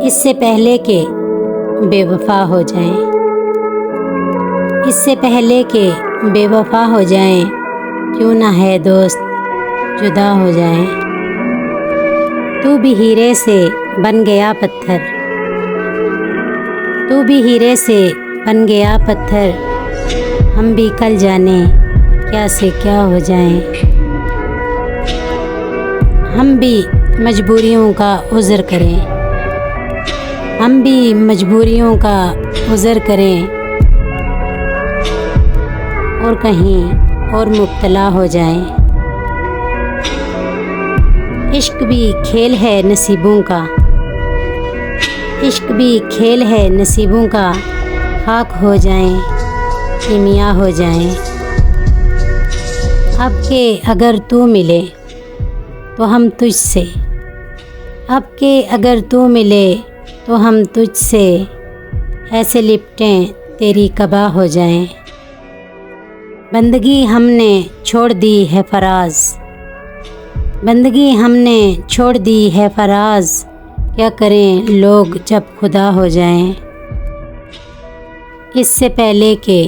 इससे पहले कि बेवफा हो जाएं, इससे पहले कि बेवफा हो जाएं, क्यों ना है दोस्त जुदा हो जाएं। तू भी हीरे से बन गया पत्थर, तू भी हीरे से बन गया पत्थर, हम भी कल जाने क्या से क्या हो जाएं। हम भी मजबूरियों का उज़्र करें, हम भी मजबूरियों का उज़्र करें और कहीं और मुब्तला हो जाएं। इश्क भी खेल है नसीबों का, इश्क भी खेल है नसीबों का, खाक हो जाएं कीमिया हो जाएं। अब के अगर तू मिले तो हम तुझसे, अब के अगर तू मिले तो हम तुझसे, ऐसे लिपटें तेरी कबा हो जाएं। बंदगी हमने छोड़ दी है फराज, बंदगी हमने छोड़ दी है फराज, क्या करें लोग जब खुदा हो जाएं। इससे पहले कि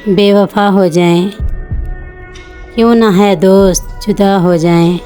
बेवफा हो जाएं, क्यों ना है दोस्त जुदा हो जाएं।